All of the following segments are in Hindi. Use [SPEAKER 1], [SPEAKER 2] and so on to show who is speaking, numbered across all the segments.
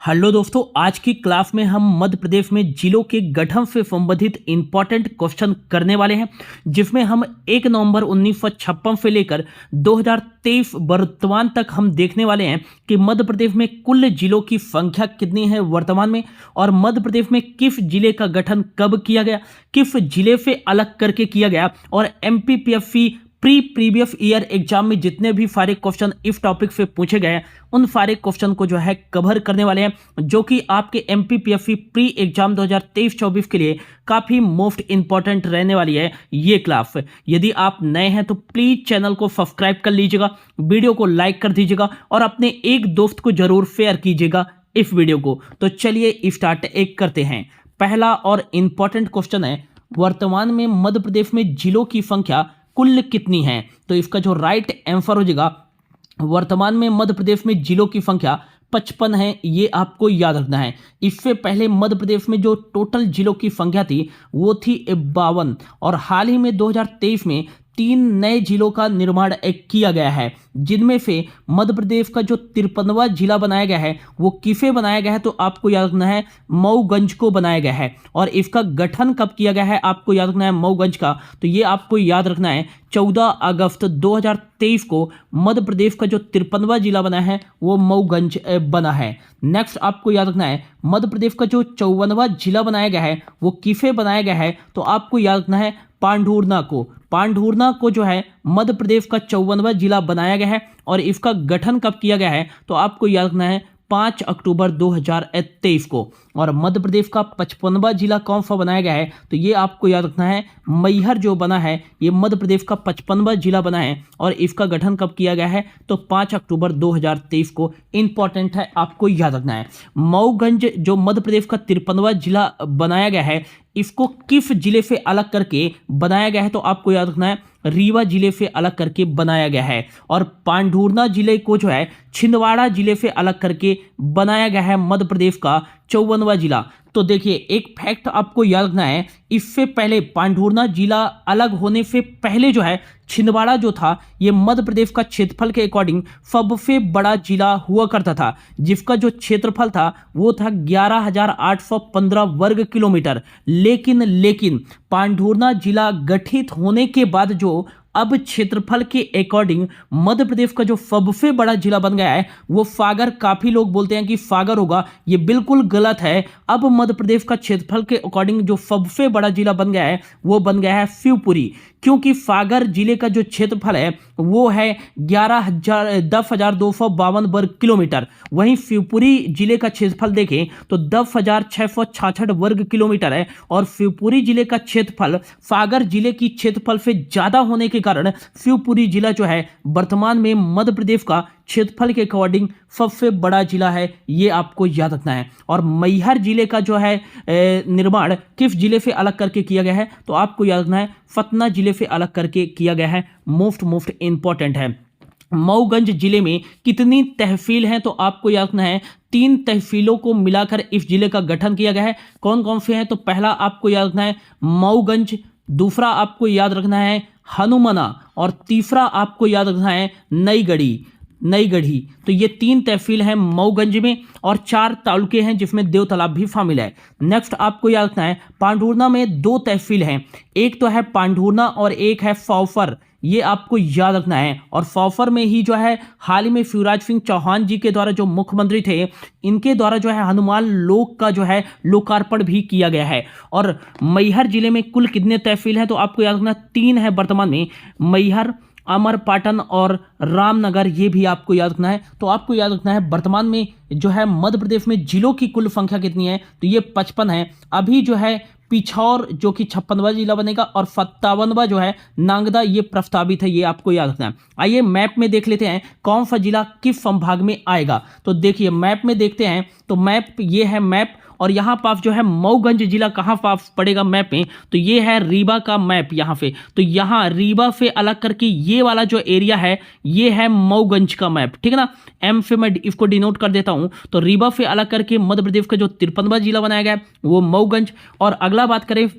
[SPEAKER 1] हेलो दोस्तों, आज की क्लास में हम मध्य प्रदेश में जिलों के गठन से संबंधित इंपॉर्टेंट क्वेश्चन करने वाले हैं, जिसमें हम 1 नवंबर 1956 से लेकर 2023 वर्तमान तक हम देखने वाले हैं कि मध्य प्रदेश में कुल जिलों की संख्या कितनी है वर्तमान में, और मध्य प्रदेश में किस जिले का गठन कब किया गया, किस जिले से अलग करके किया गया, और एमपीपीएससी प्रीवियस ईयर एग्जाम में जितने भी सारे क्वेश्चन इस टॉपिक से पूछे गए हैं उन सारे क्वेश्चन को जो है कवर करने वाले हैं, जो कि आपके एमपीपीएससी प्री एग्जाम 2023-24 के लिए काफी मोस्ट इंपॉर्टेंट रहने वाली है ये क्लास। यदि आप नए हैं तो प्लीज चैनल को सब्सक्राइब कर लीजिएगा, वीडियो को लाइक कर दीजिएगा और अपने एक दोस्त को जरूर शेयर कीजिएगा इस वीडियो को। तो चलिए स्टार्ट करते हैं। पहला और इंपॉर्टेंट क्वेश्चन है, वर्तमान में मध्य प्रदेश में जिलों की संख्या कुल कितनी है? तो इसका जो राइट आंसर हो जाएगा, वर्तमान में मध्य प्रदेश में जिलों की संख्या 55 है। ये आपको याद रखना है। इससे पहले मध्य प्रदेश में जो टोटल जिलों की संख्या थी वो थी 52, और हाल ही में 2023 में 3 नए जिलों का निर्माण किया गया है, जिनमें से मध्य प्रदेश का जो 53वां जिला बनाया गया है वो किसे बनाया गया है? तो आपको याद रखना है मऊगंज को बनाया गया है। और इसका गठन कब किया गया है आपको याद रखना है मऊगंज का, तो ये आपको याद रखना है 14 अगस्त 2023 को मध्य प्रदेश का जो 53वां जिला बना है वो मऊगंज बना है। नेक्स्ट आपको याद रखना है मध्य प्रदेश का जो 54वां जिला बनाया गया है वो किसे बनाया गया है? तो आपको याद रखना है पांढुर्ना को। पांढुर्ना को जो है मध्य प्रदेश का 54वां जिला बनाया गया है, और इसका गठन कब किया गया है? तो आपको याद रखना है 5 अक्टूबर 2023 को। और मध्य प्रदेश का 55वां जिला कौन सा बनाया गया है? तो ये आपको याद रखना है मैहर जो बना है ये मध्य प्रदेश का 55वां जिला बना है, और इसका गठन कब किया गया है? तो 5 अक्टूबर 2023 को। इंपॉर्टेंट है, आपको याद रखना है। मऊगंज जो मध्य प्रदेश का 53वां जिला बनाया गया है, इसको किस जिले से अलग करके बनाया गया है? तो आपको याद रखना है रीवा जिले से अलग करके बनाया गया है। और पांढुर्ना जिले को जो है छिंदवाड़ा जिले से अलग करके बनाया गया है मध्य प्रदेश का 54वां जिला। तो देखिए, एक फैक्ट आपको याद रखना है, इससे पहले पांढुर्ना जिला अलग होने से पहले जो है छिंदवाड़ा जो था ये मध्य प्रदेश का क्षेत्रफल के अकॉर्डिंग सबसे बड़ा जिला हुआ करता था, जिसका जो क्षेत्रफल था वो था 11,815 वर्ग किलोमीटर। लेकिन पांढुर्ना जिला गठित होने के बाद जो अब क्षेत्रफल के अकॉर्डिंग मध्य प्रदेश का जो सबसे बड़ा जिला बन गया है वो सागर। काफी लोग बोलते हैं कि सागर होगा, ये बिल्कुल गलत है। अब मध्य प्रदेश का क्षेत्रफल के अकॉर्डिंग जो सबसे बड़ा जिला बन गया है वो बन गया है शिवपुरी, क्योंकि सागर जिले का जो क्षेत्रफल है वो है 10,252 वर्ग किलोमीटर। वहीं शिवपुरी जिले का क्षेत्रफल देखें तो 10,666 वर्ग किलोमीटर है, और शिवपुरी जिले का क्षेत्रफल सागर जिले की क्षेत्रफल से ज्यादा होने के कारण शिवपुरी जिला जो है वर्तमान में मध्य प्रदेश का क्षेत्रफल के अकॉर्डिंग सबसे बड़ा जिला है, ये आपको याद रखना है। और मैहर जिले का जो है निर्माण किस जिले से अलग करके किया गया है? तो आपको याद रखना है सतना जिले से अलग करके किया गया है। मोस्ट इंपॉर्टेंट है। मऊगंज जिले में कितनी तहसील हैं? तो आपको याद रखना है 3 तहसीलों को मिलाकर इस जिले का गठन किया गया है। कौन कौन से हैं? तो पहला आपको याद रखना है मऊगंज, दूसरा आपको याद रखना है हनुमना, और तीसरा आपको याद रखना है नई गढ़ी। तो ये 3 तहसील हैं मऊगंज में, और 4 तालुके हैं जिसमें देव तालाब भी शामिल है। नेक्स्ट आपको याद रखना है पांढुर्ना में 2 तहसील हैं, एक तो है पांढुर्ना और एक है फौफर। ये आपको याद रखना है। और फौफर में ही जो है हाल ही में शिवराज सिंह चौहान जी के द्वारा जो मुख्यमंत्री थे, इनके द्वारा जो है हनुमान लोक का जो है लोकार्पण भी किया गया है। और मैहर जिले में कुल कितने तहसील हैं? तो आपको याद रखना 3 है वर्तमान में, मैहर, अमरपाटन और रामनगर। ये भी आपको याद रखना है। तो आपको याद रखना है वर्तमान में जो है मध्य प्रदेश में जिलों की कुल संख्या कितनी है? तो ये 55 है। अभी जो है पिछौर जो कि 56वां जिला बनेगा, और 57वां जो है नांगदा ये प्रस्तावित है, ये आपको याद रखना है। आइए मैप में देख लेते हैं कौन सा जिला किस संभाग में आएगा। तो देखिए मैप में देखते हैं, तो मैप ये है मैप, और यहाँ पास जो है मऊगंज जिला कहाँ पास पड़ेगा मैप में? तो ये है रीवा का मैप यहाँ पे। तो यहाँ रीवा से अलग करके ये वाला जो एरिया है ये है मऊगंज का मैप, ठीक है ना। एम से मैं इसको डिनोट कर देता हूँ। तो रीवा से अलग करके मध्य प्रदेश का जो 53वां जिला बनाया गया है वो मऊगंज। और अगला बात करें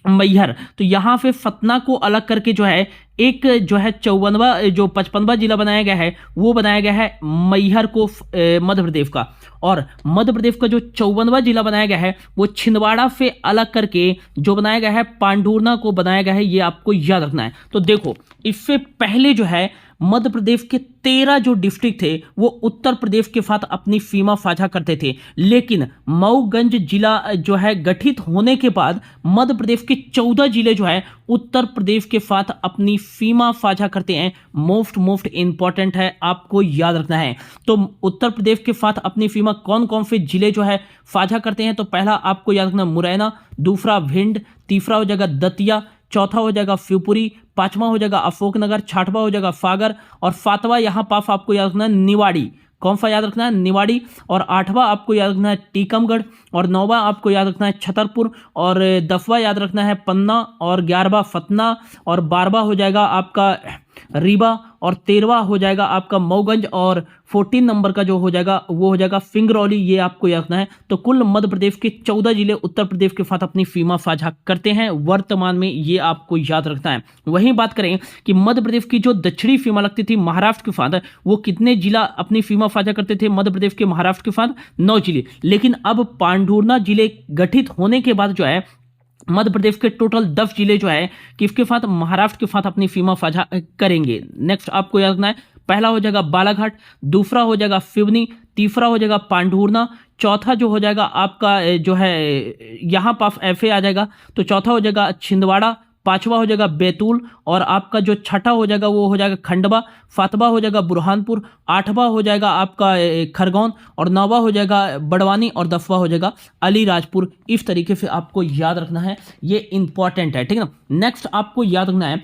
[SPEAKER 1] मैहर, तो यहाँ पे सतना को अलग करके जो है एक जो है 54वां जो 55वां जिला बनाया गया है वो बनाया गया है मैहर को मध्य प्रदेश का, और मध्य प्रदेश का जो 54वां जिला बनाया गया है वो छिंदवाड़ा से अलग करके जो बनाया गया है पांढुर्ना को बनाया गया है। ये आपको याद रखना है। तो देखो, इससे पहले जो है मध्य प्रदेश के 13 जो डिस्ट्रिक्ट थे वो उत्तर प्रदेश के साथ अपनी सीमा साझा करते थे, लेकिन मऊगंज जिला जो है गठित होने के बाद मध्य प्रदेश के 14 जिले जो है उत्तर प्रदेश के साथ अपनी सीमा साझा करते हैं। मोस्ट इंपॉर्टेंट है, आपको याद रखना है। तो उत्तर प्रदेश के साथ अपनी सीमा कौन कौन से जिले जो है साझा करते हैं, तो पहला आपको याद रखना मुरैना, दूसरा भिंड, तीसरा हो जाएगा दतिया, चौथा हो जाएगा शिवपुरी, पांचवा हो जाएगा अशोकनगर, छठवां हो जाएगा सागर, और सातवां यहां पास आपको याद रखना है निवाड़ी। कौन सा याद रखना है? निवाड़ी। और आठवां आपको याद रखना है टीकमगढ़, और नौवां आपको याद रखना है छतरपुर, और 10वां याद रखना है पन्ना, और 11वां सतना, और 12वां हो जाएगा आपका रीवा, और 13वां हो जाएगा आपका मऊगंज, और 14 नंबर का जो हो जाएगा वो हो जाएगा सिंगरौली। ये आपको याद रखना है। तो कुल मध्य प्रदेश के 14 जिले उत्तर प्रदेश के साथ अपनी सीमा साझा करते हैं वर्तमान में, ये आपको याद रखना है। वहीं बात करें कि मध्य प्रदेश की जो दक्षिणी सीमा लगती थी महाराष्ट्र के साथ, वो कितने जिला अपनी सीमा साझा करते थे मध्य प्रदेश के महाराष्ट्र के साथ? 9 जिले। लेकिन अब पांढुर्ना जिले गठित होने के बाद जो है मध्य प्रदेश के टोटल 10 जिले जो है किसके साथ? महाराष्ट्र के साथ अपनी सीमा साझा करेंगे। नेक्स्ट आपको याद रखना है, पहला हो जाएगा बालाघाट, दूसरा हो जाएगा सिवनी, तीसरा हो जाएगा पांढुर्ना, चौथा जो हो जाएगा आपका जो है यहाँ पास ऐसे आ जाएगा, तो चौथा हो जाएगा छिंदवाड़ा, पांचवा हो जाएगा बैतूल, और आपका जो छठा हो जाएगा वो हो जाएगा खंडवा, सातवां हो जाएगा बुरहानपुर, आठवां हो जाएगा आपका खरगोन, और नौवां हो जाएगा बड़वानी, और 10वां हो जाएगा अलीराजपुर। इस तरीके से आपको याद रखना है, ये इंपॉर्टेंट है, ठीक है ना। नेक्स्ट आपको याद रखना है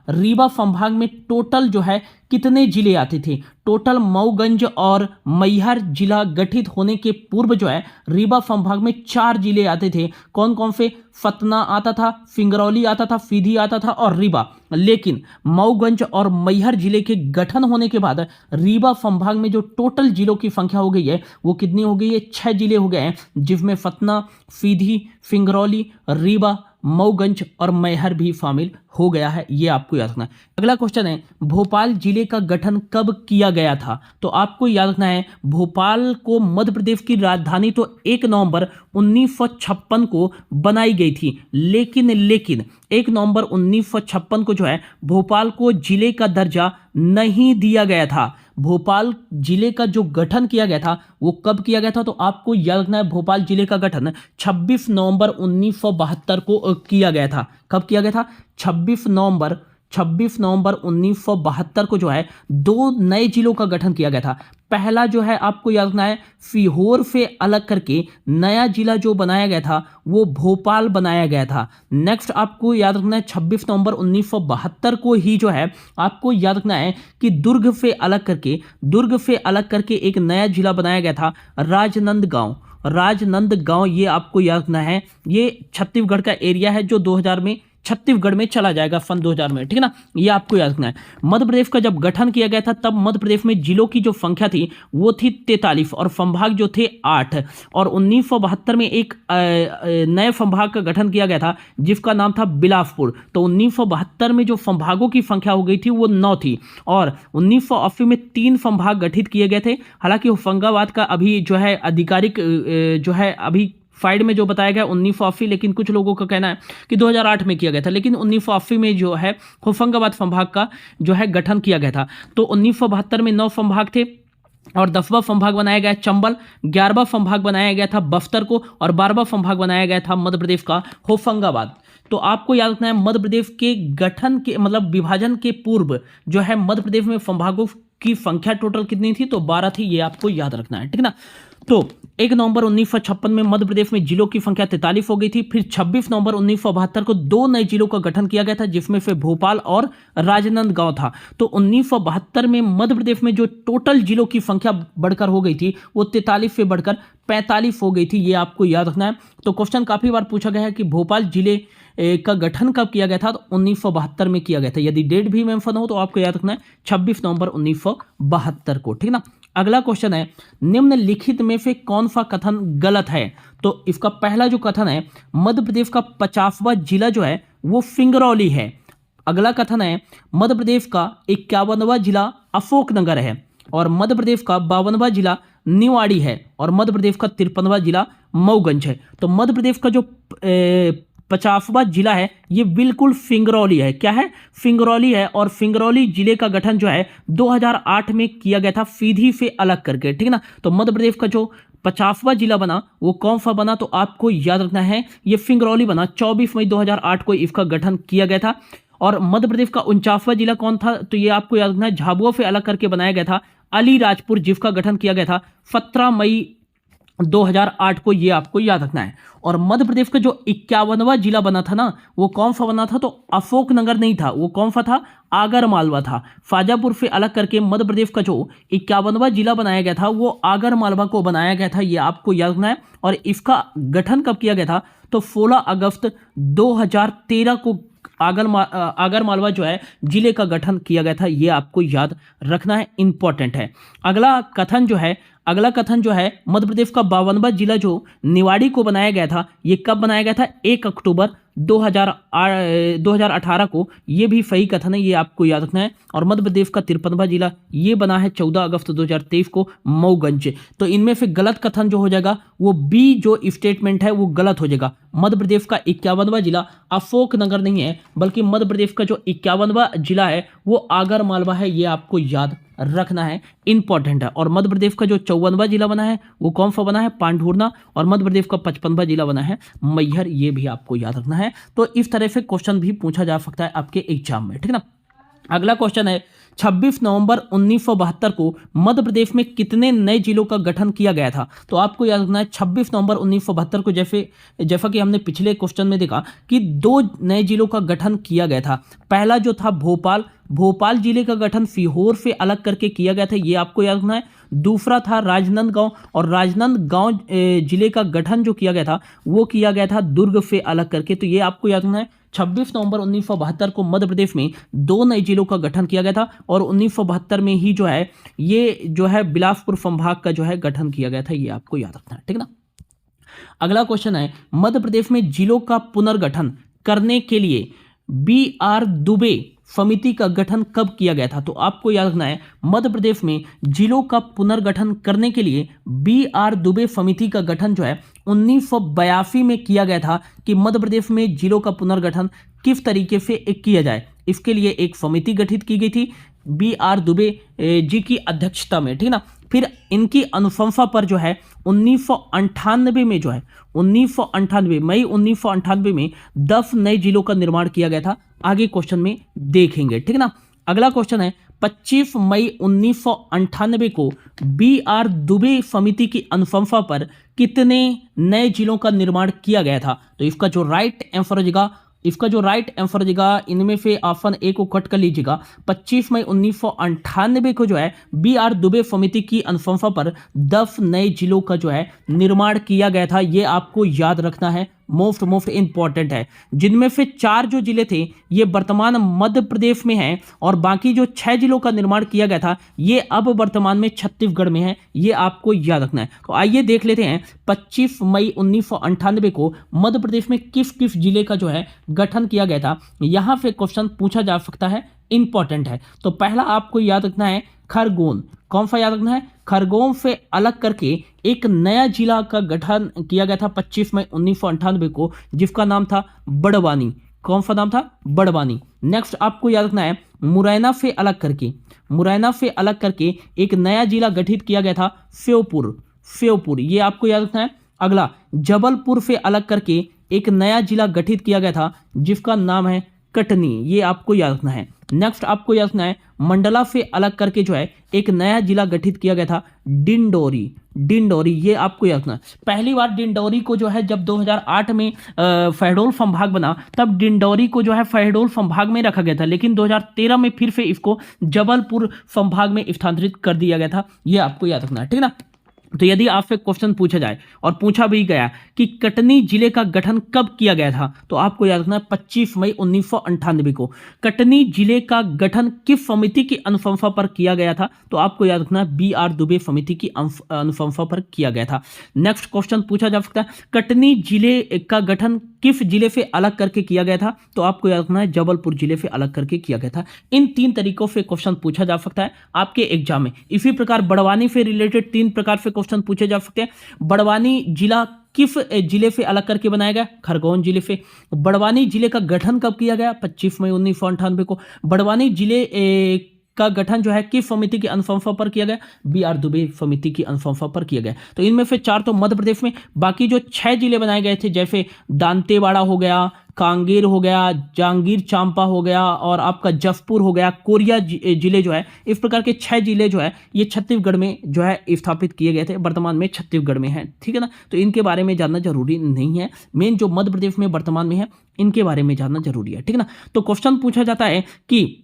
[SPEAKER 1] रीवा संभाग में टोटल जो है कितने जिले आते थे? टोटल मऊगंज और मैहर जिला गठित होने के पूर्व जो है रीवा संभाग में 4 जिले आते थे। कौन कौन से? सतना आता था, सिंगरौली आता था, सीधी आता था, और रीवा। लेकिन मऊगंज और मैहर जिले के गठन होने के बाद रीवा संभाग में जो टोटल जिलों की संख्या हो गई है वो कितनी हो गई है? 6 जिले हो गए हैं, जिसमें सतना, सीधी, सिंगरौली, रीवा, मऊगंज और मैहर भी शामिल हो गया है। ये आपको याद रखना है। अगला क्वेश्चन है, भोपाल जिले का गठन कब किया गया था? तो आपको याद रखना है, भोपाल को मध्य प्रदेश की राजधानी तो 1 नवंबर 1956 को बनाई गई थी, लेकिन 1 नवंबर 1956 को जो है भोपाल को जिले का दर्जा नहीं दिया गया था। भोपाल जिले का जो गठन किया गया था वो कब किया गया था? तो आपको याद रखना है, भोपाल जिले का गठन 26 नवंबर 1972 को किया गया था। कब किया गया था? 26 नवंबर 1972 को जो है 2 नए जिलों का गठन किया गया था। पहला जो है आपको याद रखना है, सीहोर से अलग करके नया जिला जो बनाया गया था वो भोपाल बनाया गया था। नेक्स्ट आपको याद रखना है, 26 नवंबर 1972 को ही जो है आपको याद रखना है कि दुर्ग से अलग करके एक नया जिला बनाया गया था, राजनांदगांव। ये आपको याद रखना है, ये छत्तीसगढ़ का एरिया है जो 2000 में छत्तीसगढ़ में चला जाएगा, सन 2000 में, ठीक है ना। ये आपको याद रखना है। मध्य प्रदेश का जब गठन किया गया था तब मध्य प्रदेश में जिलों की जो संख्या थी वो थी 43 और संभाग जो थे 8, और 1972 में एक नए संभाग का गठन किया गया था जिसका नाम था बिलासपुर। तो 1972 में जो संभागों की संख्या हो गई थी वो 9 थी, और 1980 में 3 संभाग गठित किए गए थे। हालांकि होशंगाबाद का अभी जो है आधिकारिक जो है अभी फाइड में जो बताया गया 1980, लेकिन कुछ लोगों का कहना है कि 2008 में किया गया था, लेकिन 1980 में जो है होशंगाबाद संभाग का जो है गठन किया गया था। तो 1972 में 9 संभाग थे, और 10वां संभाग बनाया गया चंबल, 11वां संभाग बनाया गया था बस्तर को, और 12वां संभाग बनाया गया था मध्य प्रदेश का होशंगाबाद। तो आपको याद रखना है, मध्य प्रदेश के गठन के मतलब विभाजन के पूर्व जो है मध्य प्रदेश में संभागों की संख्या टोटल कितनी थी? तो 12 थी। ये आपको याद रखना है, ठीक है ना। तो 1 नवंबर 1956 में मध्य प्रदेश में जिलों की संख्या 43 हो गई थी। फिर 26 नवंबर 1972 को 2 नए जिलों का गठन किया गया था, जिसमें से भोपाल और राजनांदगांव था। तो 1972 में मध्य प्रदेश में जो टोटल जिलों की संख्या बढ़कर हो गई थी वो 43 से बढ़कर 45 हो गई थी। ये आपको याद रखना है। तो क्वेश्चन काफी बार पूछा गया है कि भोपाल जिले का गठन कब किया गया था? तो 1972 में किया गया था। यदि डेट भी मेंशन हो तो आपको याद रखना है 26 नवंबर 1972 को, ठीक ना। अगला क्वेश्चन है, निम्नलिखित में से कौन सा कथन गलत है? तो इसका पहला जो कथन है, मध्य प्रदेश का 50वां जिला जो है वो सिंगरौली है। अगला कथन है मध्य प्रदेश का 51वां जिला अशोकनगर है और मध्य प्रदेश का 52वां जिला निवाड़ी है और मध्य प्रदेश का 53वां जिला मऊगंज है। तो मध्य प्रदेश का जो 50वां जिला है ये बिल्कुल सिंगरौली है। क्या है? सिंगरौली है और सिंगरौली जिले का गठन जो है 2008 में किया गया था सीधी से अलग करके, ठीक है ना। तो मध्य प्रदेश का जो 50वां जिला बना वो कौन सा बना? तो आपको याद रखना है ये सिंगरौली बना। 24 मई 2008 को इसका गठन किया गया था। और मध्य प्रदेश का 49वां जिला कौन था? तो ये आपको याद रखना है झाबुआ से अलग करके बनाया गया था अलीराजपुर, जिसका गठन किया गया था 17 मई 2008 को, ये आपको याद रखना है। और मध्य प्रदेश का जो 51वां जिला बना था ना वो कौन सा बना था? तो अशोकनगर नहीं था, वो कौन सा था? आगर मालवा था। शाजापुर से अलग करके मध्य प्रदेश का जो 51वां जिला बनाया गया था वो आगर मालवा को बनाया गया था, ये आपको याद रखना है। और इसका गठन कब किया गया था? तो 16 अगस्त 2013 को आगर मालवा जो है जिले का गठन किया गया था, ये आपको याद रखना है, इंपॉर्टेंट है। अगला कथन जो है मध्य प्रदेश का 52वां जिला जो निवाड़ी को बनाया गया था, ये कब बनाया गया था? 1 अक्टूबर 2018 को, ये भी सही कथन है, ये आपको याद रखना है। और मध्य प्रदेश का 53वां जिला ये बना है 14 अगस्त 2023 को, मऊगंज। तो इनमें से गलत कथन जो हो जाएगा वो बी जो स्टेटमेंट है वो गलत हो जाएगा। मध्य प्रदेश का 51वां जिला अशोकनगर नहीं है, बल्कि मध्य प्रदेश का जो 51वां जिला है वो आगर मालवा है, ये आपको याद रखना है, इंपॉर्टेंट है। और मध्य प्रदेश का जो 54वां जिला बना है वो कौन सा बना है? पांढुर्ना। और मध्य प्रदेश का 55वां जिला बना है मैहर, ये भी आपको याद रखना है। तो इस तरह से क्वेश्चन भी पूछा जा सकता है आपके एग्जाम में, ठीक है ना। अगला क्वेश्चन है 26 नवंबर 1972 को मध्य प्रदेश में कितने नए जिलों का गठन किया गया था? तो आपको याद रखना है 26 नवंबर 1972 को, जैसा कि हमने पिछले क्वेश्चन में देखा कि 2 नए जिलों का गठन किया गया था। पहला जो था भोपाल जिले का गठन सीहोर से अलग करके किया गया था, ये आपको याद रखना है। दूसरा था राजनांदगांव, और राजनांदगांव जिले का गठन जो किया गया था वो किया गया था दुर्ग से अलग करके, तो ये आपको याद रखना है। 26 नवंबर 1972 को मध्य प्रदेश में 2 नए जिलों का गठन किया गया था और 1972 में ही जो है ये जो है बिलासपुर संभाग का जो है गठन किया गया था, ये आपको याद रखना है, ठीक है ना। अगला क्वेश्चन है मध्य प्रदेश में जिलों का पुनर्गठन करने के लिए BR दुबे समिति का गठन कब किया गया था? तो आपको याद रखना है मध्य प्रदेश में जिलों का पुनर्गठन करने के लिए BR दुबे समिति का गठन जो है 1982 में किया गया था कि मध्य प्रदेश में जिलों का पुनर्गठन किस तरीके से किया जाए। इसके लिए एक समिति गठित की गई थी BR दुबे जी की अध्यक्षता में, ठीक है ना। फिर इनकी अनुशंसा पर जो है 1998 में जो है 1998 मई 1998 में 10 नए जिलों का निर्माण किया गया था। आगे क्वेश्चन में देखेंगे, ठीक है ना। अगला क्वेश्चन है 25 मई 1998 को BR दुबे समिति की अनुशंसा पर कितने नए जिलों का निर्माण किया गया था? तो इसका जो राइट आंसर हो जाएगा इनमें से ऑप्शन ए को कट कर लीजिएगा। 25 मई 1998 को जो है BR दुबे समिति की अनुशंसा पर 10 नए जिलों का जो है निर्माण किया गया था, ये आपको याद रखना है, मोस्ट इंपॉर्टेंट है। जिनमें से 4 जो जिले थे ये वर्तमान मध्य प्रदेश में हैं और बाकी जो 6 जिलों का निर्माण किया गया था ये अब वर्तमान में छत्तीसगढ़ में है, ये आपको याद रखना है। तो आइए देख लेते हैं 25 मई 1998 को मध्य प्रदेश में किस किस जिले का जो है गठन किया गया था। यहां से क्वेश्चन पूछा जा सकता है, इंपॉर्टेंट है। तो पहला आपको याद रखना है खरगोन। कौन सा याद रखना है? खरगोन से अलग करके एक नया जिला का गठन किया गया था 25 मई 1998 को, जिसका नाम था बड़वानी। कौन सा नाम था? बड़वानी। नेक्स्ट आपको याद रखना है मुरैना से अलग करके एक नया जिला गठित किया गया था श्योपुर, ये आपको याद रखना है। अगला जबलपुर से अलग करके एक नया जिला गठित किया गया था जिसका नाम है कटनी, ये आपको याद रखना है। नेक्स्ट आपको याद रखना है मंडला से अलग करके जो है एक नया जिला गठित किया गया था डिंडोरी, ये आपको याद रखना है। पहली बार डिंडोरी को जो है जब 2008 में शहडोल संभाग बना तब डिंडोरी को जो है शहडोल संभाग में रखा गया था, लेकिन 2013 में फिर से इसको जबलपुर संभाग में स्थानांतरित कर दिया गया था, ये आपको याद रखना है, ठीक है ना। तो यदि आपसे क्वेश्चन पूछा जाए और पूछा भी गया कि कटनी जिले का गठन कब किया गया था, तो आपको याद रखना है 25 मई 1998 को कटनी जिले का गठन किस समिति की अनुशंसा पर किया गया था? तो आपको याद रखना है BR दुबे समिति की अनुशंसा पर किया गया था। नेक्स्ट क्वेश्चन पूछा जा सकता है कटनी जिले का गठन किस जिले से अलग करके किया गया था? तो आपको याद रखना है जबलपुर जिले से अलग करके किया गया था। इन 3 तरीकों से क्वेश्चन पूछा जा सकता है आपके एग्जाम में। इसी प्रकार बड़वानी से रिलेटेड 3 प्रकार से क्वेश्चन पूछे जा सकते हैं। बड़वानी जिला किस जिले से अलग करके बनाया गया? खरगोन जिले से। बड़वानी जिले का गठन कब किया गया? 25 मई 1998 को। बड़वानी जिले का गठन जो है किस समिति की अनुशंसा पर किया गया? B.R. दुबे समिति की अनुशंसा पर किया गया। तो इनमें से 4 तो मध्य प्रदेश में, बाकी जो 6 जिले बनाए गए थे जैसे दांतेवाड़ा हो गया, कांगेर हो गया, जांगीर चांपा हो गया और आपका जसपुर हो गया, कोरिया जिले जो है, इस प्रकार के 6 जिले जो है ये छत्तीसगढ़ में जो है स्थापित किए गए थे, वर्तमान में छत्तीसगढ़ में है। ठीक है ना, तो इनके बारे में जानना जरूरी नहीं है। मेन जो मध्य प्रदेश में वर्तमान में है इनके बारे में जानना जरूरी है। ठीक है ना, तो क्वेश्चन पूछा जाता है कि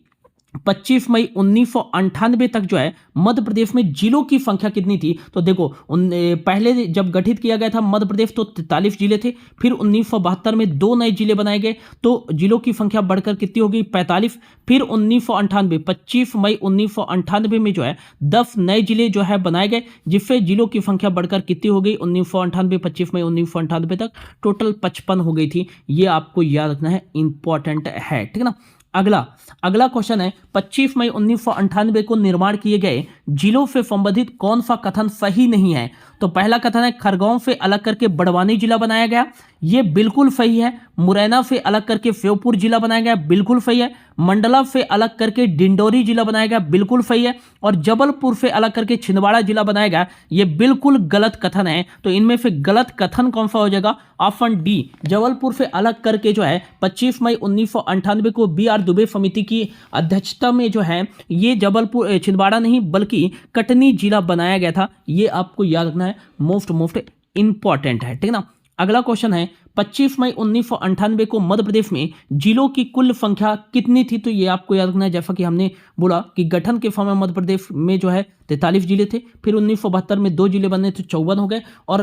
[SPEAKER 1] 25 मई 1998 तक जो है मध्य प्रदेश में जिलों की संख्या कितनी थी? तो देखो पहले जब गठित किया गया था मध्य प्रदेश तो 43 जिले थे, फिर 1972 में 2 नए जिले बनाए गए तो जिलों की संख्या बढ़कर कितनी हो गई? 45। फिर 1998 25 मई 1998 में जो है 10 नए जिले जो है बनाए गए, जिससे जिलों की संख्या बढ़कर कितनी हो गई? 1998 25 मई 1998 तक टोटल 55 हो गई थी। ये आपको याद रखना है, इंपॉर्टेंट है। ठीक है ना, अगला क्वेश्चन है 25 मई 1998 को निर्माण किए गए जिलों से संबंधित कौन सा कथन सही नहीं है? तो पहला कथन है खरगोन से अलग करके बड़वानी जिला बनाया गया, ये बिल्कुल सही है। मुरैना से अलग करके श्योपुर जिला बनाया गया, बिल्कुल सही है। मंडला से अलग करके डिंडोरी जिला बनाया गया, बिल्कुल सही है। और जबलपुर से अलग करके छिंदवाड़ा जिला बनाया गया, ये बिल्कुल गलत कथन है। तो इनमें से गलत कथन कौन सा हो जाएगा? ऑप्शन डी, जबलपुर से अलग करके जो है 25 मई 1998 को B.R. दुबे समिति की अध्यक्षता में जो है ये जबलपुर छिंदवाड़ा नहीं बल्कि कटनी जिला बनाया गया था। ये आपको याद रखना है, मोस्ट इंपॉर्टेंट है। ठीक है ना, अगला क्वेश्चन है 25 मई 1998 को मध्य प्रदेश में जिलों की कुल संख्या कितनी थी? तो ये आपको याद रखना है, जैसा कि हमने बोला कि गठन के समय मध्य प्रदेश में जो है 43 जिले थे, फिर 1972 में 2 जिले बने तो 54 हो गए और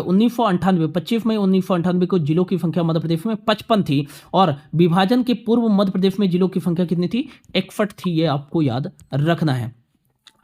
[SPEAKER 1] 1998 25 मई 1998 को जिलों की संख्या मध्य प्रदेश में 55 थी और विभाजन के पूर्व मध्य प्रदेश में जिलों की संख्या कितनी थी? 61 थी। ये आपको याद रखना है।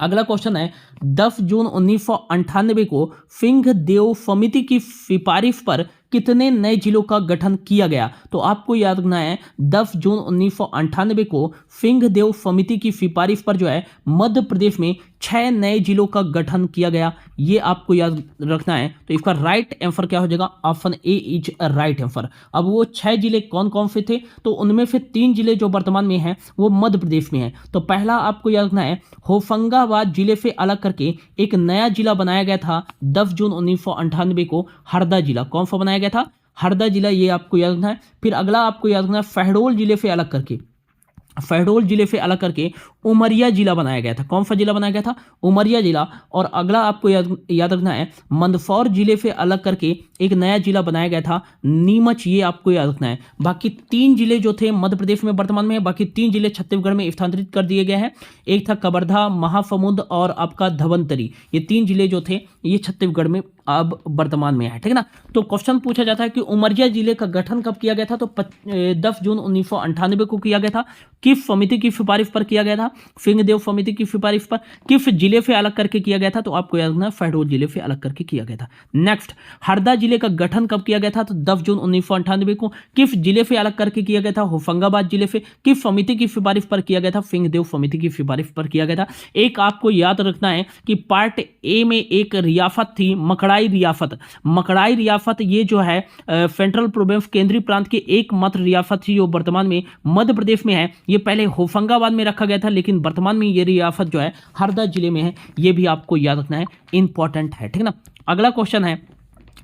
[SPEAKER 1] अगला क्वेश्चन है 10 जून 1998 को सिंहदेव समिति की सिफारिश पर कितने नए जिलों का गठन किया गया? तो आपको याद रखना है 10 जून 1998 को सिंहदेव समिति की सिफारिश पर जो है मध्य प्रदेश में 6 नए जिलों का गठन किया गया। ये आपको याद रखना है। तो इसका राइट आंसर क्या हो जाएगा? Option A is right answer. अब वो 6 जिले कौन कौन से थे? तो उनमें से 3 जिले जो वर्तमान में हैं वो मध्य प्रदेश में हैं। तो पहला आपको याद रखना है होशंगाबाद जिले से अलग करके एक नया जिला बनाया गया था 10 जून 1998 को, हरदा जिला। कौन सा बनाया गया था? हरदा जिला। ये आपको याद रखना है। फिर अगला आपको याद रखना है शहडोल जिले से अलग करके उमरिया जिला बनाया गया था। कौन सा जिला बनाया गया था? उमरिया जिला। और अगला आपको याद रखना है मंदसौर जिले से अलग करके एक नया जिला बनाया गया था नीमच। ये आपको याद रखना है। बाकी 3 जिले जो थे मध्य प्रदेश में वर्तमान में, बाकी 3 जिले छत्तीसगढ़ में स्थानांतरित कर दिए गए हैं। एक था कवर्धा, महासमुंद और आपका धवंतरी। ये 3 जिले जो थे ये छत्तीसगढ़ में अब वर्तमान में है। ठीक है ना, तो क्वेश्चन पूछा जाता है कि उमरिया जिले का गठन कब किया गया था? तो 10 जून 1998 को किया गया था। किस समिति की सिफारिश पर किया गया था? सिंहदेव समिति की सिफारिश पर। किस जिले से अलग करके किया गया था? तो आपको याद रखना शहडोल जिले से अलग करके किया गया था। नेक्स्ट, हरदा जिले का गठन कब किया गया था? तो 10 जून 1998 को। किस जिले से अलग करके किया गया था? होशंगाबाद जिले से। किस समिति की सिफारिश पर किया गया था? सिंहदेव समिति की सिफारिश पर किया गया था। एक आपको याद रखना है कि पार्ट ए में एक रियासत थी मकड़ाई रियासत। ये जो है सेंट्रल प्रोविंस, केंद्रीय प्रांत की एकमात्र रियासत थी जो वर्तमान में मध्य प्रदेश में है। ये पहले होशंगाबाद में रखा गया था लेकिन वर्तमान में ये रियासत जो है हरदा जिले में है। ये भी आपको याद रखना है, इंपॉर्टेंट है। ठीक है ना, अगला क्वेश्चन है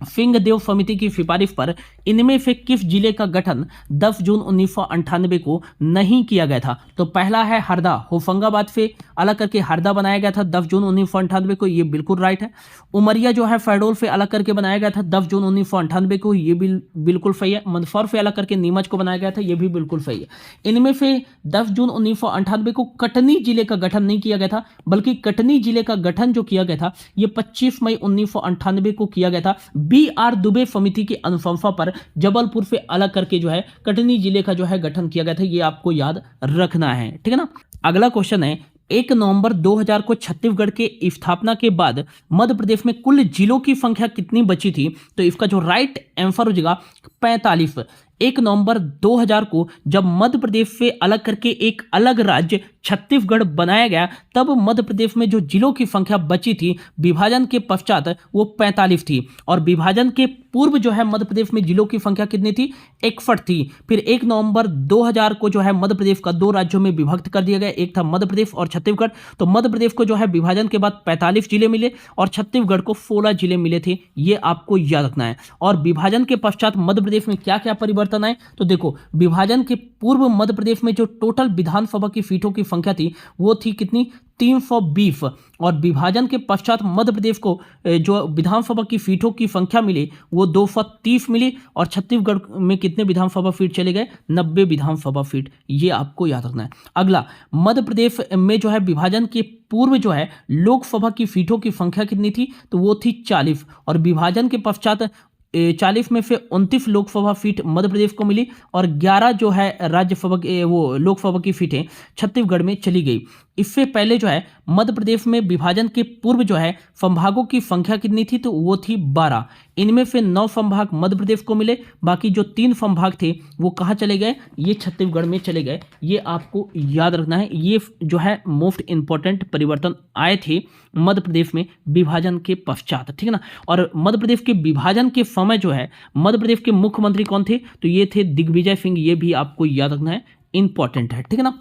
[SPEAKER 1] सिंहदेव समिति की सिफारिश पर इनमें से किस जिले का गठन 10 जून 1998 को नहीं किया गया था? तो पहला है हरदा। होशंगाबाद से अलग करके हरदा बनाया गया था 10 जून 1998 को। ये बिल्कुल राइट है। उमरिया जो है शहडोल से अलग करके बनाया गया था 10 जून 1998 को। ये भी बिल्कुल सही है। मंदसौर से अलग करके नीमच को बनाया गया था। ये भी बिल्कुल सही है। इनमें से 10 जून 1998 को कटनी जिले का गठन नहीं किया गया था, बल्कि कटनी जिले का गठन जो किया गया था ये 25 मई 1998 को किया गया था B.R. दुबे समिति की अनुशंसा पर। जबलपुर से अलग करके जो है कटनी जिले का जो है गठन किया गया था। ये आपको याद रखना है। ठीक है ना, अगला क्वेश्चन है 1 नवंबर 2000 को छत्तीसगढ़ के स्थापना के बाद मध्य प्रदेश में कुल जिलों की संख्या कितनी बची थी? तो इसका जो राइट आंसर हो जाएगा 45। 1 नवंबर 2000 को जब मध्य प्रदेश से अलग करके एक अलग राज्य छत्तीसगढ़ बनाया गया, तब मध्य प्रदेश में जो जिलों की संख्या बची थी विभाजन के पश्चात वो 45 थी, और विभाजन के पूर्व जो है मध्य प्रदेश में जिलों की संख्या कितनी थी? 61 थी। फिर 1 नवंबर 2000 को जो है मध्य प्रदेश का 2 राज्यों में विभक्त कर दिया गया, एक था मध्य प्रदेश और छत्तीसगढ़। तो मध्य प्रदेश को जो है विभाजन के बाद 45 जिले मिले और छत्तीसगढ़ को 16 जिले मिले थे, ये आपको याद रखना है। और विभाजन के पश्चात मध्य प्रदेश में क्या क्या परिवर्तन आए? तो देखो, विभाजन के पूर्व मध्य प्रदेश में जो टोटल विधानसभा की सीटों की संख्या थी वो थी कितनी? 320। और विभाजन के पश्चात मध्य प्रदेश को जो विधानसभा की सीटों की संख्या मिली वो 230 मिली, और छत्तीसगढ़ में कितने विधानसभा सीट चले गए? 90 विधानसभा सीट, ये आपको याद रखना है। अगला, मध्य प्रदेश में जो है विभाजन के पूर्व जो है लोकसभा की सीटों की संख्या कितनी थी? तो वो थी 40, और विभाजन के पश्चात 40 में से 29 लोकसभा सीट मध्य प्रदेश को मिली, और 11 जो है राज्यसभा वो लोकसभा की सीटें छत्तीसगढ़ में चली गई। इससे पहले जो है मध्य प्रदेश में विभाजन के पूर्व जो है संभागों की संख्या कितनी थी? तो वो थी 12। इनमें से 9 संभाग मध्य प्रदेश को मिले, बाकी जो 3 संभाग थे वो कहाँ चले गए? ये छत्तीसगढ़ में चले गए। ये आपको याद रखना है। ये जो है मोस्ट इंपॉर्टेंट परिवर्तन आए थे मध्य प्रदेश में विभाजन के पश्चात, ठीक है ना। और मध्य प्रदेश के विभाजन के समय जो है मध्य प्रदेश के मुख्यमंत्री कौन थे? तो ये थे दिग्विजय सिंह। ये भी आपको याद रखना है, इंपॉर्टेंट है, ठीक है ना।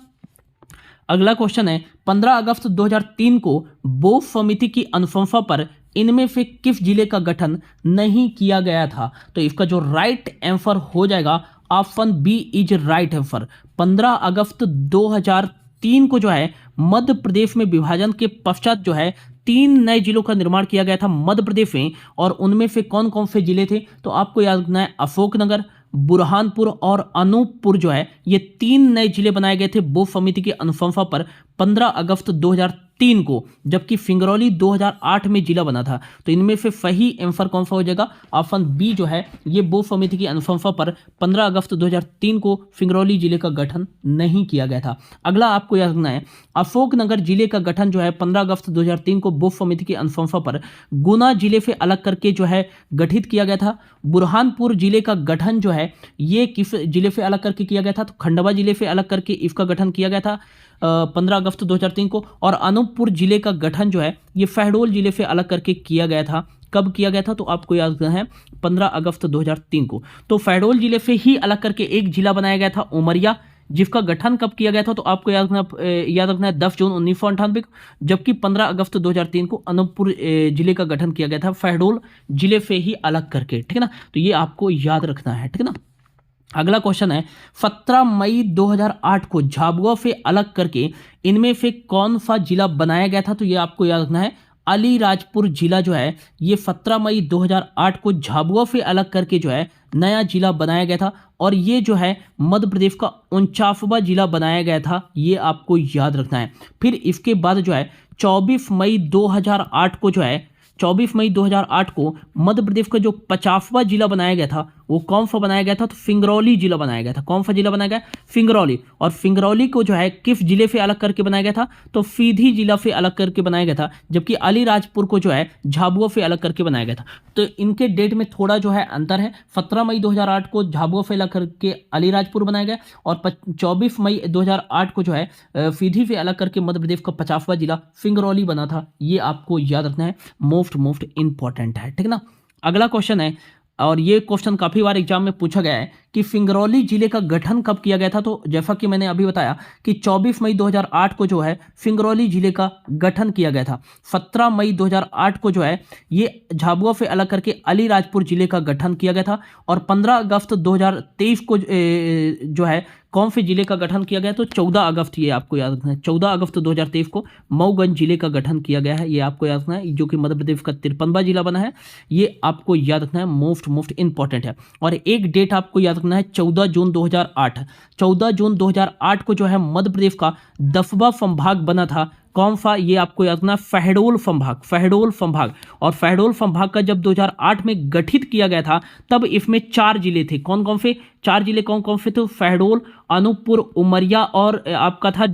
[SPEAKER 1] अगला क्वेश्चन है, 15 अगस्त 2003 को बोफ समिति की अनुशंसा पर इनमें से किस जिले का गठन नहीं किया गया था? तो इसका जो राइट आंसर हो जाएगा option B is right answer. 15 अगस्त 2003 को जो है मध्य प्रदेश में विभाजन के पश्चात जो है 3 नए जिलों का निर्माण किया गया था मध्य प्रदेश में, और उनमें से कौन कौन से जिले थे? तो आपको याद रखना है अशोकनगर, बुरहानपुर और अनूपपुर जो है ये 3 नए जिले बनाए गए थे बोफ समिति की अनुशंसा पर 15 अगस्त 2003 को, जबकि सिंगरौली 2008 में जिला बना था। तो इनमें से सही आंसर कौन सा हो जाएगा? ऑप्शन बी जो है ये बोफ समिति की अनुशंसा पर 15 अगस्त 2003 को सिंगरौली जिले का गठन नहीं किया गया था। अगला आपको याद रखना है अशोकनगर जिले का गठन जो है 15 अगस्त 2003 को बोफ समिति की अनुशंसा पर गुना जिले से अलग करके जो है गठित किया गया था। बुरहानपुर जिले का गठन जो है ये किस जिले से अलग करके किया गया था? तो खंडवा जिले से अलग करके इसका गठन किया गया था 15 अगस्त 2003 को। और अनूपपुर जिले का गठन जो है ये शहडोल जिले से अलग करके किया गया था। कब किया गया था? तो आपको याद रखना है 15 अगस्त 2003 को। तो शहडोल जिले से ही अलग करके एक जिला बनाया गया था उमरिया, जिसका गठन कब किया गया था? तो आपको याद रखना है 10 जून 1998 को, जबकि 15 अगस्त 2003 को अनूपपुर जिले का गठन किया गया था शहडोल जिले से ही अलग करके, ठीक है ना। तो ये आपको याद रखना है, ठीक है ना। अगला क्वेश्चन है 17 मई 2008 को झाबुआ से अलग करके इनमें से कौन सा जिला बनाया गया था? तो ये आपको याद रखना है अलीराजपुर जिला जो है ये 17 मई 2008 को झाबुआ से अलग करके जो है नया जिला बनाया गया था, और ये जो है मध्य प्रदेश का 49वां जिला बनाया गया था। ये आपको याद रखना है। फिर इसके बाद जो है 24 मई 2008 को जो है 24 मई 2008 को मध्य प्रदेश का जो 50वां जिला बनाया गया था वो कौन सा बनाया गया था? तो सिंगरौली जिला बनाया गया था। कौन सा जिला बनाया गया? सिंगरौली। और सिंगरौली को जो है किस जिले से अलग करके बनाया गया था? तो सीधी जिला से अलग करके बनाया गया था, जबकि अलीराजपुर को जो है झाबुआ से अलग करके बनाया गया था। तो इनके डेट में थोड़ा जो है अंतर है। 17 मई 2008 को झाबुआ से अलग करके अलीराजपुर बनाया गया, और 24 मई 2008 को जो है सीधी से अलग करके मध्य प्रदेश का 50वां जिला सिंगरौली बना था। ये आपको याद रखना है, मोस्ट इंपॉर्टेंट है, ठीक है ना। अगला क्वेश्चन है, और ये क्वेश्चन काफी बार एग्जाम में पूछा गया है कि सिंगरौली जिले का गठन कब किया गया था? तो जैसा कि मैंने अभी बताया कि 24 मई 2008 को जो है सिंगरौली जिले का गठन किया गया था। 17 मई 2008 को जो है ये झाबुआ से अलग करके अलीराजपुर जिले का गठन किया गया था, और 15 अगस्त 2023 को जो है कौन से जिले का गठन किया गया? तो 14 अगस्त, ये आपको याद रखना है 14 अगस्त 2023 को मऊगंज जिले का गठन किया गया है। ये आपको याद रखना है, जो कि मध्य प्रदेश का 53वां जिला बना है। ये आपको याद रखना है, मोस्ट इंपॉर्टेंट है। और एक डेट आपको याद रखना है 14 जून 2008। 14 जून 2008 को जो है मध्य प्रदेश का 10वां संभाग बना था। कौन सा? ये आपको याद रखना, शहडोल संभाग। शहडोल संभाग, और शहडोल संभाग का जब 2008 में गठित किया गया था तब इसमें 4 जिले थे। कौन कौन से 4 जिले? कौन कौन से? तो शहडोल, अनूपपुर, उमरिया और आपका था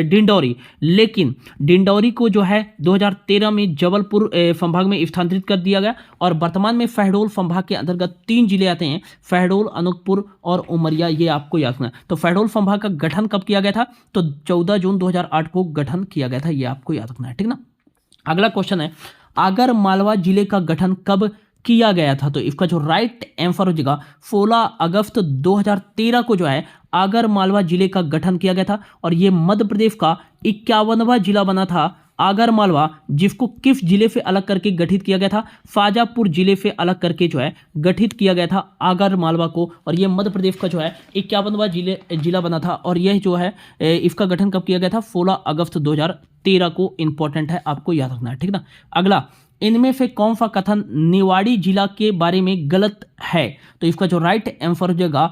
[SPEAKER 1] डिंडौरी। लेकिन डिंडौरी को जो है 2013 में जबलपुर संभाग में स्थानांतरित कर दिया गया और वर्तमान में शहडोल संभाग के अंतर्गत 3 जिले आते हैं, शहडोल, अनूपपुर और उमरिया। ये आपको याद रखना है। तो शहडोल संभाग का गठन कब किया गया था? तो 14 जून 2008 को गठन किया गया था। ये आपको याद रखना है, ठीक ना। अगला क्वेश्चन है, आगर मालवा जिले का गठन कब किया गया था? तो इसका जो राइट आंसर हो जाएगा 16 अगस्त 2013 को जो है आगर मालवा जिले का गठन किया गया था और ये मध्य प्रदेश का 51वां जिला बना था आगर मालवा, जिसको किस जिले से अलग करके गठित किया गया था? शाजापुर जिले से अलग करके जो है गठित किया गया था आगर मालवा को और ये मध्य प्रदेश का जो है 51वां जिला बना था और यह जो है इसका गठन कब किया गया था? 16 अगस्त 2013 को। इंपॉर्टेंट है, आपको याद रखना है, ठीक ना। अगला, इनमें से कौन सा कथन निवाड़ी जिला के बारे में गलत है? तो इसका जो राइट आंसर हो जाएगा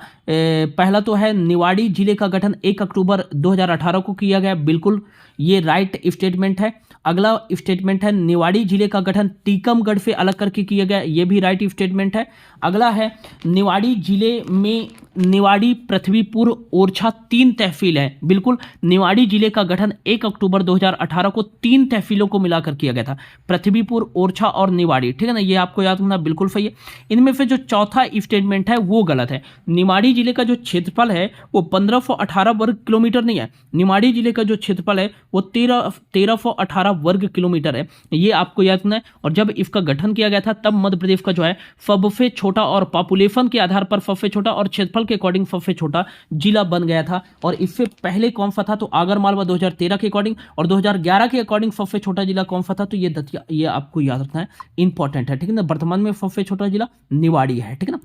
[SPEAKER 1] पहला तो है निवाड़ी जिले का गठन 1 अक्टूबर 2018 को किया गया, बिल्कुल ये राइट स्टेटमेंट है। अगला स्टेटमेंट है निवाड़ी जिले का गठन टीकमगढ़ से अलग करके किया गया, ये भी राइट स्टेटमेंट है। अगला है निवाड़ी जिले में निवाड़ी, पृथ्वीपुर, ओरछा 3 तहसील है, बिल्कुल निवाड़ी जिले का गठन 1 अक्टूबर 2018 को 3 तहसीलों को मिलाकर किया गया था, पृथ्वीपुर, ओरछा और निवाड़ी, ठीक है ना। ये आपको याद रखना बिल्कुल सही है। इनमें से जो चौथा स्टेटमेंट है वो गलत है। निवाड़ी जिले का जो क्षेत्रफल है वो 1518 वर्ग किलोमीटर नहीं है, निवाड़ी जिले का जो क्षेत्रफल है वो 1318 वर्ग किलोमीटर है, ये आपको याद रखना है। और जब इसका गठन किया गया था तब मध्य प्रदेश का जो है सबसे छोटा और पॉपुलेशन के आधार पर सबसे छोटा और क्षेत्रफल के अकॉर्डिंग सबसे छोटा जिला बन गया था। और इससे पहले कौन सा था? तो आगर मालवा 2013 के अकॉर्डिंग और 2011 के अकॉर्डिंग सबसे छोटा जिला कौन सा था? तो ये दतिया, ये आपको याद रखना है, इंपॉर्टेंट है, ठीक है ना। वर्तमान में सबसे छोटा जिला निवाड़ी है, ठीक है ना।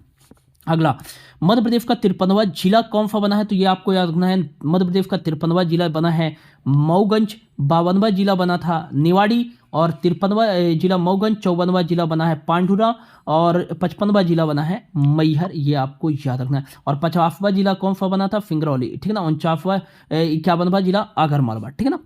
[SPEAKER 1] अगला, मध्य प्रदेश का 53वां जिला कौन सा बना है? तो ये आपको याद रखना है, मध्य प्रदेश का 53वां जिला बना है मऊगंज, 52वां जिला बना था निवाड़ी और 53वां जिला मऊगंज, 54वां जिला बना है पांडुरा और 55वां जिला बना है मैहर, ये आपको याद रखना है। और 50वां जिला कौन सा बना था? सिंगरौली, ठीक है ना। 51वां जिला आगरमालवा, ठीक है ना।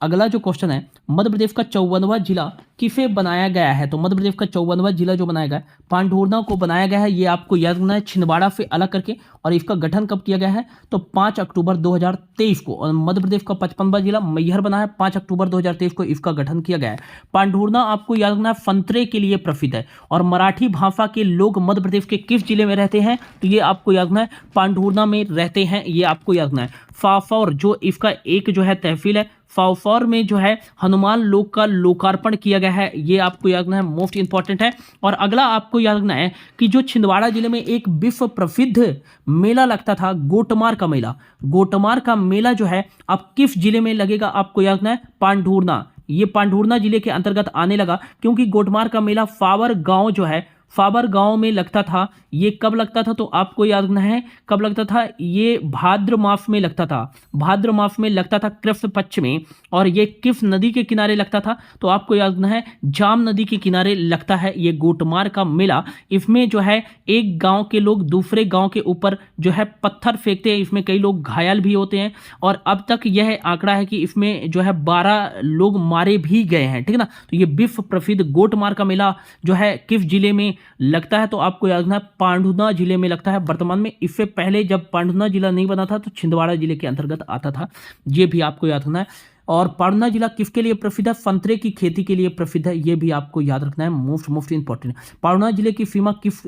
[SPEAKER 1] अगला जो क्वेश्चन है, मध्य प्रदेश का 54वां जिला किसे बनाया गया है? तो मध्य प्रदेश का 54वां जिला जो बनाया गया है पांढुर्ना को बनाया गया है, ये आपको याद रखना है, छिंदवाड़ा से अलग करके। और इसका गठन कब किया गया है? तो 5 अक्टूबर 2023 को। और मध्य प्रदेश का 55वां जिला मैहर बना है, 5 अक्टूबर 2023 को इसका गठन किया गया है। पांढुर्ना आपको याद रखना है संतरे के लिए प्रसिद्ध है और मराठी भाषा के लोग मध्य प्रदेश के किस जिले में रहते हैं? तो ये आपको याद रखना है, पांढुर्ना में रहते हैं, ये आपको याद रखना है। फाफौर जो इसका एक जो है तहसील है, फाफौर में जो है हनुमान लोक का लोकार्पण किया गया है, ये आपको याद रखना है, मोस्ट इंपॉर्टेंट है। और अगला आपको याद रखना है कि जो छिंदवाड़ा जिले में एक विश्व प्रसिद्ध मेला लगता था गोटमार का मेला, गोटमार का मेला जो है अब किस जिले में लगेगा? आपको याद रखना है पांढुर्ना, ये पांढुर्ना जिले के अंतर्गत आने लगा क्योंकि गोटमार का मेला फावर गांव जो है फाबर गांव में लगता था। ये कब लगता था? तो आपको याद रखना है कब लगता था, ये भाद्र मास में लगता था, भाद्र मास में लगता था कृष्ण पक्ष में। और ये किस नदी के किनारे लगता था? तो आपको याद रखना है जाम नदी के किनारे लगता है ये गोटमार का मेला। इसमें जो है एक गांव के लोग दूसरे गांव के ऊपर जो है पत्थर फेंकते हैं, इसमें कई लोग घायल भी होते हैं और अब तक यह आंकड़ा है कि इसमें जो है 12 लोग मारे भी गए हैं, ठीक है ना। तो ये विश्व प्रसिद्ध गोटमार का मेला जो है किस जिले में लगता है? तो आपको याद रखना है पांढुर्ना जिले में लगता है। वर्तमान में इससे पहले जब पांढुर्ना जिला नहीं बना था तो छिंदवाड़ा जिले के अंतर्गत आता था, ये भी आपको याद रखना है। और पांढुर्ना जिला किसके लिए प्रसिद्ध है? संतरे की खेती के लिए प्रसिद्ध है, ये भी आपको याद रखना है, मोस्ट इंपॉर्टेंट। पांढुर्ना जिले की सीमा किस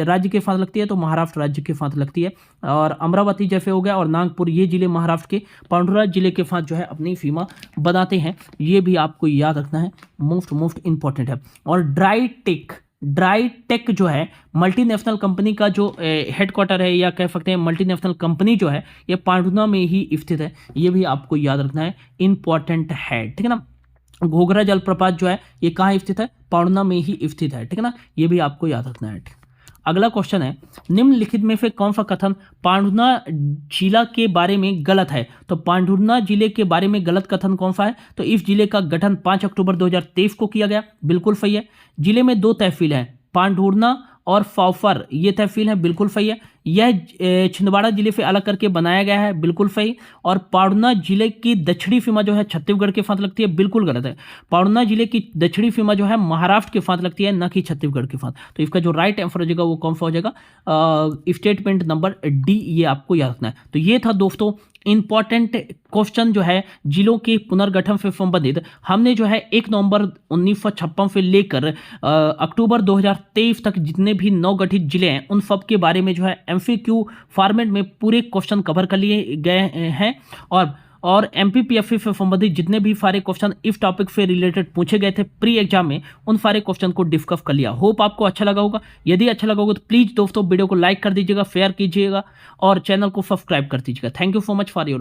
[SPEAKER 1] राज्य के साथ लगती है? तो महाराष्ट्र राज्य के साथ लगती है। और अमरावती जैसे हो गया और नागपुर, ये जिले महाराष्ट्र के पांढुर्ना जिले के साथ जो है अपनी सीमा बनाते हैं, ये भी आपको याद रखना है, मोस्ट इंपॉर्टेंट है। और ड्राईटेक जो है मल्टीनेशनल कंपनी का जो हेडक्वार्टर है या कह सकते हैं मल्टीनेशनल कंपनी जो है ये पांढुर्ना में ही स्थित है, ये भी आपको याद रखना है, इंपॉर्टेंट है, ठीक है ना। घोघरा जलप्रपात जो है ये कहाँ स्थित है? पांढुर्ना में ही स्थित है, ठीक है ना, ये भी आपको याद रखना है। अगला क्वेश्चन है, निम्नलिखित में से कौन सा कथन पांढुर्ना जिला के बारे में गलत है? तो पांढुर्ना जिले के बारे में गलत कथन कौन सा है? तो इस जिले का गठन 5 अक्टूबर 2023 को किया गया, बिल्कुल सही है। जिले में 2 तहसील हैं, पांढुर्ना और फाफर ये तहसील है, बिल्कुल सही है। यह छिंदवाड़ा जिले से अलग करके बनाया गया है, बिल्कुल सही। और पाड़ना जिले की दक्षिणी सीमा जो है छत्तीसगढ़ के साथ लगती है, बिल्कुल गलत है। पाड़ना जिले की दक्षिणी सीमा जो है महाराष्ट्र के साथ लगती है, न कि छत्तीसगढ़ के साथ। तो इसका जो राइट आंसर हो जाएगा वो कौन सा हो जाएगा? स्टेटमेंट नंबर डी, ये आपको याद रखना है। तो ये था दोस्तों इंपॉर्टेंट क्वेश्चन जो है जिलों के पुनर्गठन से संबंधित। हमने जो है 1 नवंबर 1956 से लेकर अक्टूबर 2023 तक जितने भी नवगठित जिले हैं उन सब के बारे में जो है एमसीक्यू फॉर्मेट में पूरे क्वेश्चन कवर कर लिए गए हैं। और एमपीपीएससी से संबंधित जितने भी सारे क्वेश्चन इस टॉपिक से रिलेटेड पूछे गए थे प्री एग्जाम में, उन सारे क्वेश्चन को डिस्कस कर लिया। होप आपको अच्छा लगा होगा। यदि अच्छा लगा होगा तो प्लीज दोस्तों वीडियो को लाइक कर दीजिएगा, शेयर कीजिएगा और चैनल को सब्सक्राइब कर दीजिएगा। Thank you so much for your